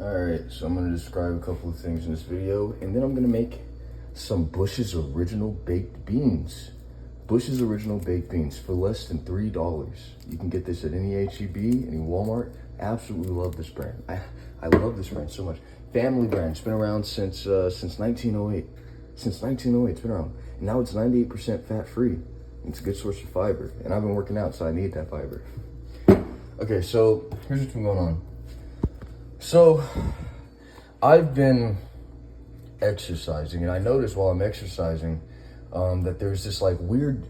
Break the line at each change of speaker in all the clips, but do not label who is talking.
Alright, so I'm going to describe a couple of things in this video, and then I'm going to make some Bush's Original Baked Beans. Bush's Original Baked Beans for less than $3. You can get this at any H-E-B, any Walmart. Absolutely love this brand. I love this brand so much. Family brand. It's been around since 1908. Since 1908, it's been around. And now it's 98% fat-free. It's a good source of fiber. And I've been working out, so I need that fiber. Okay, so here's what's been going on. So, I've been exercising, and I noticed while I'm exercising that there's this like weird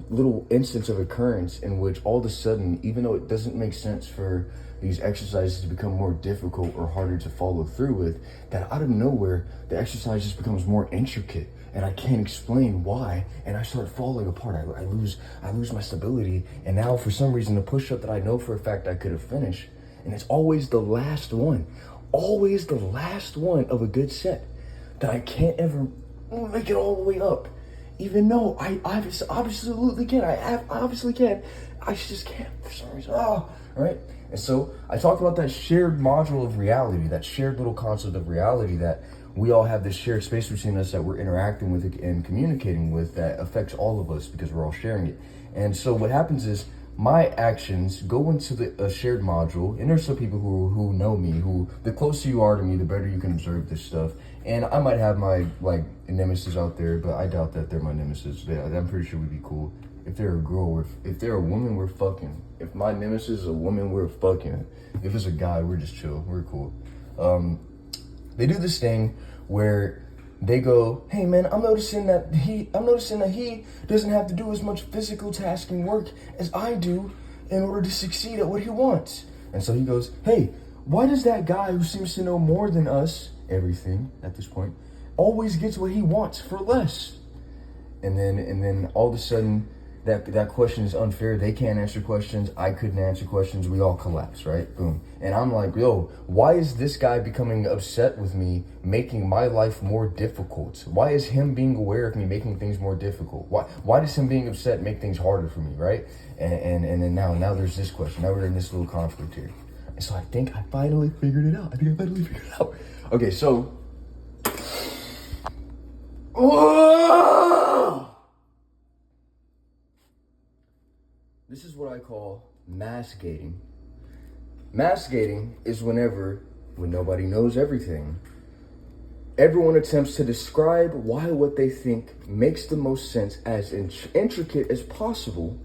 little instance of occurrence in which all of a sudden, even though it doesn't make sense for these exercises to become more difficult or harder to follow through with, that out of nowhere, the exercise just becomes more intricate, and I can't explain why, and I start falling apart. I lose my stability, and now for some reason, the push-up that I know for a fact I could have finished, and it's always the last one of a good set that I can't ever make it all the way up. Even though I absolutely can. I obviously can. I just can't for some reason. Right? And so I talked about that shared module of reality, that shared little concept of reality, that we all have this shared space between us that we're interacting with and communicating with that affects all of us because we're all sharing it. And so what happens is, my actions go into a shared module, and there's some people who know me, who the closer you are to me, the better you can observe this stuff. And I might have my like nemesis out there, but I doubt that they're my nemesis. I'm pretty sure we'd be cool. If they're a girl, if they're a woman, we're fucking. If my nemesis is a woman, we're fucking. If it's a guy, we're just chill. We're cool. They do this thing where they go, hey man, I'm noticing that he doesn't have to do as much physical tasking work as I do in order to succeed at what he wants. And so he goes, hey, why does that guy who seems to know more than us, everything at this point, always gets what he wants for less? And then all of a sudden, that question is unfair. They can't answer questions. I couldn't answer questions. We all collapse, right? Boom. And I'm like, yo, why is this guy becoming upset with me, making my life more difficult? Why is him being aware of me making things more difficult? Why does him being upset make things harder for me, right? And then now there's this question. Now we're in this little conflict here. And so I think I finally figured it out. Okay, so... This is what I call mass gating. Mass gating is when nobody knows everything, everyone attempts to describe why what they think makes the most sense as intricate as possible,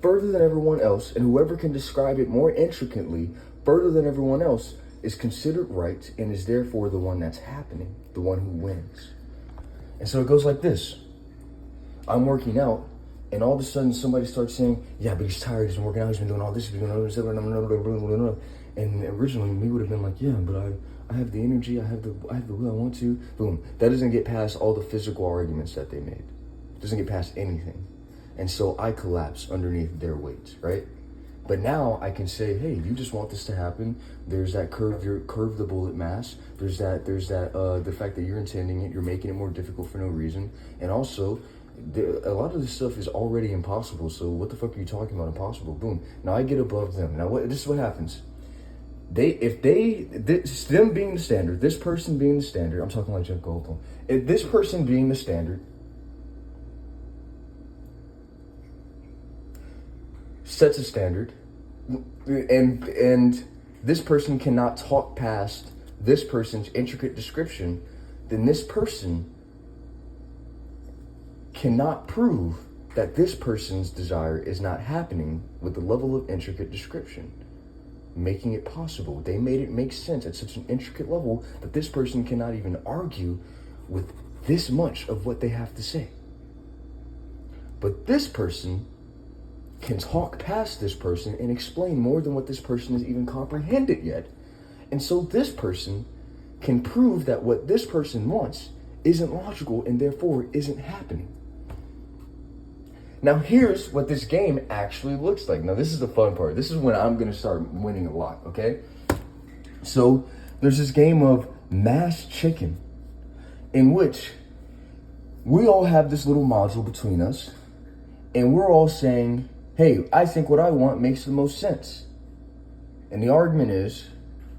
further than everyone else, and whoever can describe it more intricately, further than everyone else, is considered right and is therefore the one that's happening, the one who wins. And so it goes like this. I'm working out, and all of a sudden somebody starts saying, yeah, but he's tired, he's been working out, he's been doing all this, he's been doing all this, and originally me would have been like, yeah, but I have the energy, I have the will, I want to. Boom. That doesn't get past all the physical arguments that they made. It doesn't get past anything. And so I collapse underneath their weight, right? But now I can say, hey, you just want this to happen. There's that curve the bullet mass. There's that the fact that you're intending it, you're making it more difficult for no reason. And also, a lot of this stuff is already impossible. So what the fuck are you talking about impossible? Boom. Now I get above them. Now this is what happens. Them being the standard, this person being the standard, I'm talking like Jeff Goldblum. If this person being the standard sets a standard, and this person cannot talk past this person's intricate description, then this person cannot prove that this person's desire is not happening with the level of intricate description, making it possible. They made it make sense at such an intricate level that this person cannot even argue with this much of what they have to say. But this person can talk past this person and explain more than what this person has even comprehended yet. And so this person can prove that what this person wants isn't logical and therefore isn't happening. Now here's what this game actually looks like. Now this is the fun part. This is when I'm going to start winning a lot, okay? So there's this game of mass chicken in which we all have this little module between us and we're all saying, hey, I think what I want makes the most sense. And the argument is,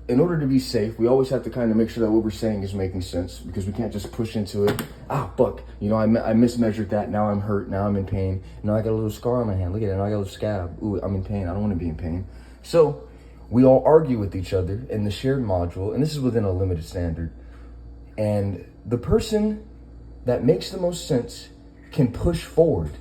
in order to be safe, we always have to kind of make sure that what we're saying is making sense, because we can't just push into it. Fuck, you know, I mismeasured that. Now I'm hurt. Now I'm in pain. Now I got a little scar on my hand. Look at it. Now I got a little scab. Ooh, I'm in pain. I don't want to be in pain. So we all argue with each other in the shared module, and this is within a limited standard. And the person that makes the most sense can push forward,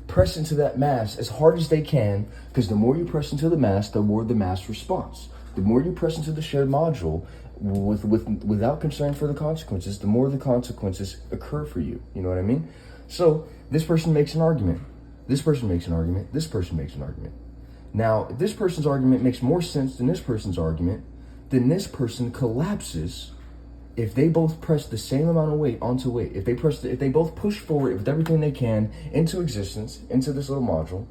press into that mass as hard as they can, because the more you press into the mass, the more the mass responds. The more you press into the shared module without concern for the consequences, the more the consequences occur for you. You know what I mean? So this person makes an argument. This person makes an argument. This person makes an argument. Now, if this person's argument makes more sense than this person's argument, then this person collapses if they both press the same amount of weight onto weight. If they both push forward with everything they can into existence, into this little module.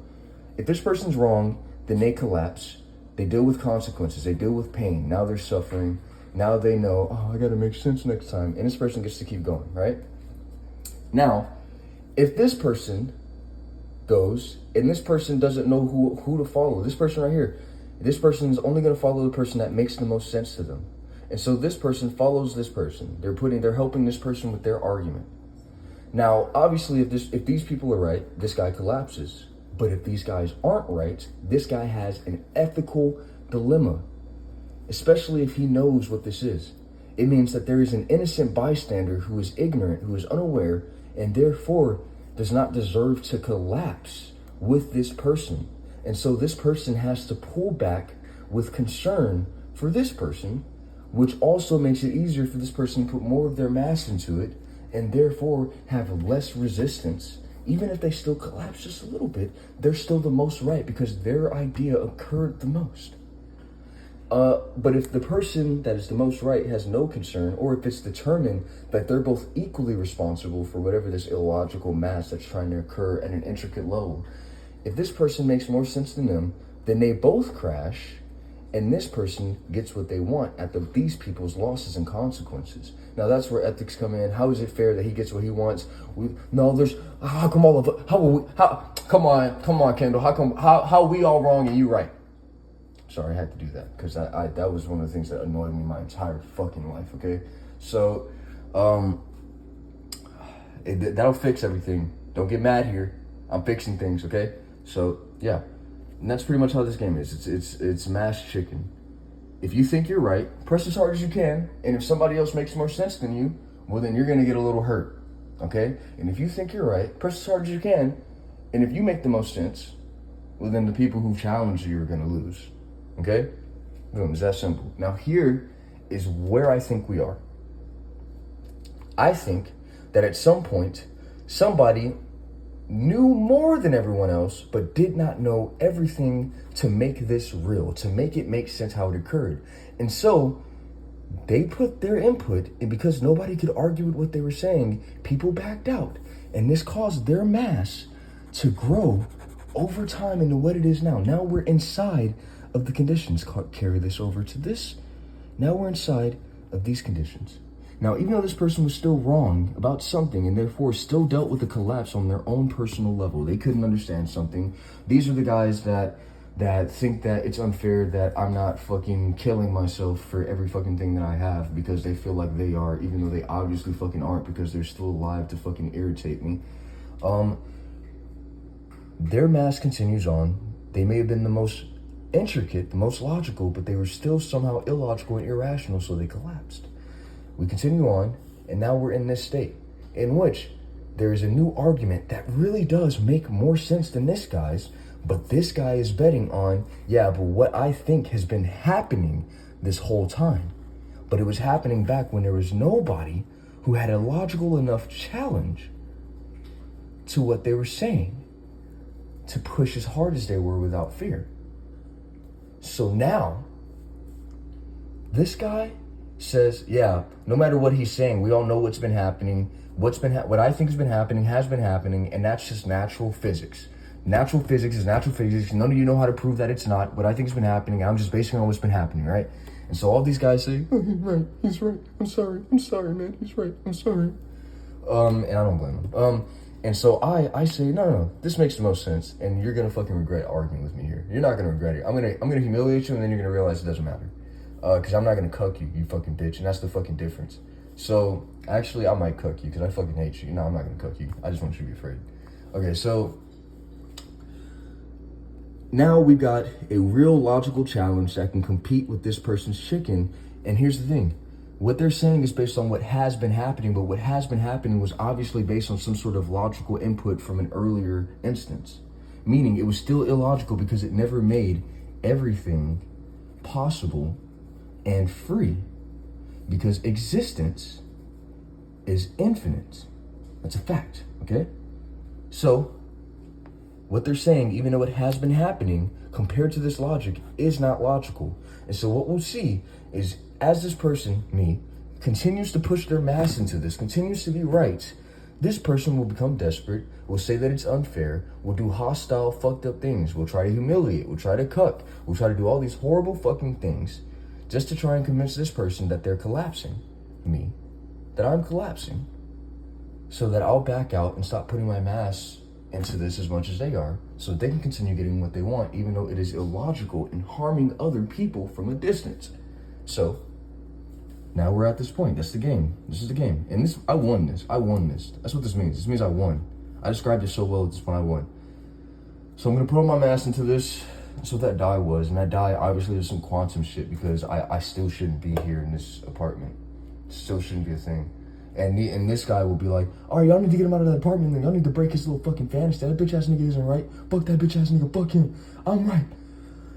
If this person's wrong, then they collapse. They deal with consequences. They deal with pain. Now they're suffering. Now they know, oh, I gotta make sense next time. And this person gets to keep going, right? Now, if this person goes and this person doesn't know who to follow, this person right here, this person is only gonna follow the person that makes the most sense to them. And so this person follows this person. They're helping this person with their argument. Now, obviously, if these people are right, this guy collapses. But if these guys aren't right, this guy has an ethical dilemma, especially if he knows what this is. It means that there is an innocent bystander who is ignorant, who is unaware, and therefore does not deserve to collapse with this person. And so this person has to pull back with concern for this person, which also makes it easier for this person to put more of their mass into it and therefore have less resistance. Even if they still collapse just a little bit, they're still the most right because their idea occurred the most. But if the person that is the most right has no concern, or if it's determined that they're both equally responsible for whatever this illogical mass that's trying to occur at an intricate level, if this person makes more sense than them, then they both crash, and this person gets what they want at these people's losses and consequences. Now that's where ethics come in. How is it fair that he gets what he wants? How come all of us? Come on, Kendall. How we all wrong and you right? Sorry, I had to do that because that was one of the things that annoyed me my entire fucking life. Okay, so that'll fix everything. Don't get mad here. I'm fixing things. Okay, so yeah. And that's pretty much how this game is. It's mass chicken. If you think you're right, press as hard as you can. And if somebody else makes more sense than you, well, then you're going to get a little hurt. Okay? And if you think you're right, press as hard as you can. And if you make the most sense, well, then the people who challenge you are going to lose. Okay? Boom. It's that simple. Now, here is where I think we are. I think that at some point, somebody knew more than everyone else, but did not know everything to make this real, to make it make sense how it occurred. And so they put their input, and because nobody could argue with what they were saying, people backed out. And this caused their mass to grow over time into what it is now. Now we're inside of the conditions. Carry this over to this. Now we're inside of these conditions. Now, even though this person was still wrong about something and therefore still dealt with the collapse on their own personal level, they couldn't understand something. These are the guys that think that it's unfair that I'm not fucking killing myself for every fucking thing that I have because they feel like they are, even though they obviously fucking aren't because they're still alive to fucking irritate me. Their mass continues on. They may have been the most intricate, the most logical, but they were still somehow illogical and irrational, so they collapsed. We continue on, and now we're in this state in which there is a new argument that really does make more sense than this guy's, but this guy is betting on, but what I think has been happening this whole time. But it was happening back when there was nobody who had a logical enough challenge to what they were saying to push as hard as they were without fear. So now, this guy says, no matter what he's saying, we all know what's been happening. What I think has been happening, and that's just natural physics. Natural physics is natural physics. None of you know how to prove that it's not. What I think has been happening, I'm just basing on what's been happening, right? And so all these guys say, oh, he's right, I'm sorry, man, he's right, I'm sorry. And I don't blame him. And so I say, no, this makes the most sense, and you're gonna fucking regret arguing with me here. You're not gonna regret it. I'm gonna humiliate you, and then you're gonna realize it doesn't matter. Because I'm not going to cuck you, you fucking bitch. And that's the fucking difference. So, actually, I might cuck you because I fucking hate you. No, I'm not going to cuck you. I just want you to be afraid. Okay, so now we got a real logical challenge that can compete with this person's chicken. And here's the thing. What they're saying is based on what has been happening, but what has been happening was obviously based on some sort of logical input from an earlier instance. Meaning it was still illogical because it never made everything possible and free. Because existence is infinite. That's a fact, okay? So, what they're saying, even though it has been happening, compared to this logic, is not logical. And so what we'll see is, as this person, me, continues to push their mass into this, continues to be right, this person will become desperate, will say that it's unfair, will do hostile, fucked up things, will try to humiliate, will try to cuck, will try to do all these horrible fucking things just to try and convince this person that they're collapsing. Me. That I'm collapsing. So that I'll back out and stop putting my mass into this as much as they are, so that they can continue getting what they want, even though it is illogical and harming other people from a distance. So, now we're at this point. That's the game. This is the game. And this, I won this. I won this. That's what this means. This means I won. I described it so well at this point, I won. So I'm gonna put all my mass into this. That's what that die was. And that die, obviously, is some quantum shit because I still shouldn't be here in this apartment. It still shouldn't be a thing. And this guy will be like, all right, y'all need to get him out of that apartment. Then y'all need to break his little fucking fantasy. That bitch ass nigga isn't right. Fuck that bitch ass nigga. Fuck him. I'm right.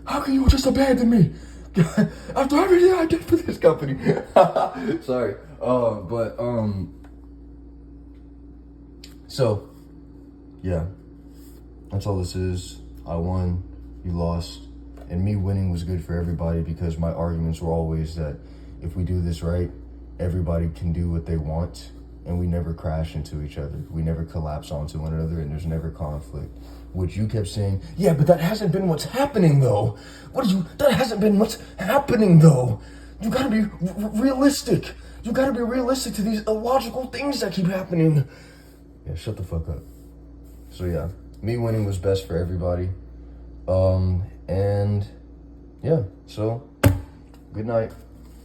How can you just abandon me? After everything I did for this company. Sorry. So, yeah. That's all this is. I won. You lost. And me winning was good for everybody because my arguments were always that if we do this right, everybody can do what they want, and we never crash into each other. We never collapse onto one another, and there's never conflict. Which you kept saying, yeah, but that hasn't been what's happening, though. That hasn't been what's happening, though. You gotta be realistic. You gotta be realistic to these illogical things that keep happening. Yeah, shut the fuck up. So yeah, me winning was best for everybody. And yeah, so good night.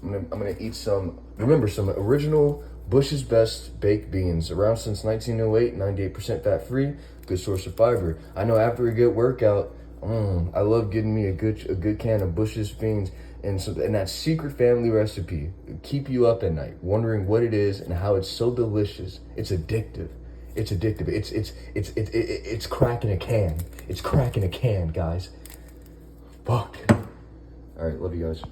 I'm gonna eat some original Bush's Best baked beans, around since 1908, 98% fat free, good source of fiber. I know after a good workout, I love getting me a good can of Bush's beans and that secret family recipe. Keep you up at night, wondering what it is and how it's so delicious. It's addictive. It's addictive. It's crack in a can. It's crack in a can, guys. Fuck. All right, love you guys.